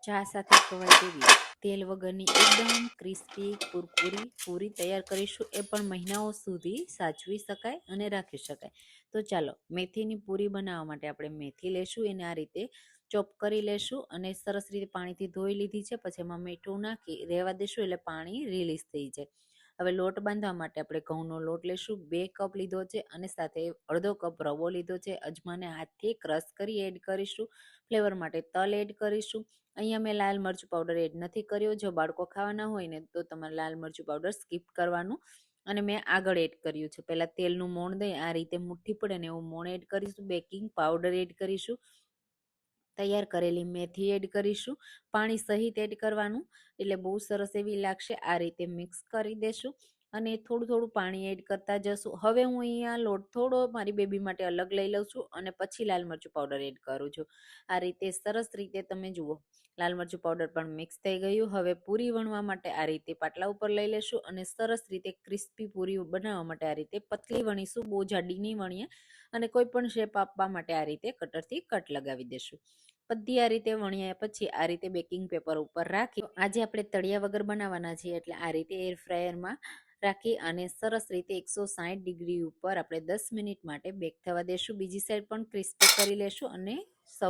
ચા સાથે ખવાય તેવી તેલ વગરની એકદમ ક્રિસ્પી કુરકુરી પૂરી તૈયાર કરીશું. એ પણ મહિનાઓ સુધી સાચવી શકાય અને રાખી શકાય. તો ચાલો મેથીની પૂરી બનાવવા માટે આપણે મેથી લેશું, એને આ રીતે ચોપ કરી લેશું અને સરસ રીતે પાણીથી ધોઈ લીધી છે. પછી એમાં મીઠું નાખી રહેવા દેશું એટલે પાણી રિલીઝ થઈ જાય. હવે લોટ બાંધવા માટે આપણે ઘઉંનો લોટ લેશું, 2 કપ લીધો છે અને સાથે અડધો કપ રવો લીધો છે. અજમાને હાથથી ક્રશ કરી એડ કરીશું. ફ્લેવર માટે તલ એડ કરીશું. અહીંયા મેં લાલ મરચું પાવડર એડ નથી કર્યો. જો બાળકો ખાવાના હોય ને તો તમારે લાલ મરચું પાવડર સ્કીપ કરવાનું. અને મેં આગળ એડ કર્યું છે. પહેલાં તેલનું મોણ દઈ આ રીતે મુઠ્ઠી પડે ને એવું મોણ એડ કરીશું. બેકિંગ પાવડર એડ કરીશું. તૈયાર કરેલી મેથી એડ કરીશું. પાણી સહિત એડ કરવાનું એટલે બહુ સરસ એવી લાગશે. આ રીતે મિક્સ કરી દેશું અને થોડું થોડું પાણી એડ કરતા જશું. હવે હું અહીંયા લોટ થોડો મારી બેબી માટે અલગ લઈ લઉં છું અને પછી લાલ મરચું પાવડર એડ કરું છું. આ રીતે સરસ રીતે તમે જુઓ લાલ મરચું પાવડર પણ મિક્સ થઈ ગયું. હવે પૂરી વણવા માટે આ રીતે પાટલા ઉપર લઈ લેશું અને સરસ રીતે ક્રિસ્પી પૂરી બનાવવા માટે આ રીતે પતલી વણીશું, બહુ જાડી નહીં વણીએ. અને કોઈ પણ શેપ આપવા માટે આ રીતે કટરથી કટ લગાવી દેશું. બધી આ રીતે વણ્યા પછી આ રીતે બેકિંગ પેપર ઉપર રાખી આજે આપણે તળિયા વગર બનાવવાના છીએ એટલે આ રીતે એર ફ્રાયરમાં રાખી અને સરસ રીતે 160 ડિગ્રી ઉપર આપણે 10 મિનિટ માટે બેક થવા દેશું. બીજી સાઈડ પણ ક્રિસ્પી કરી લેશું અને સર્વ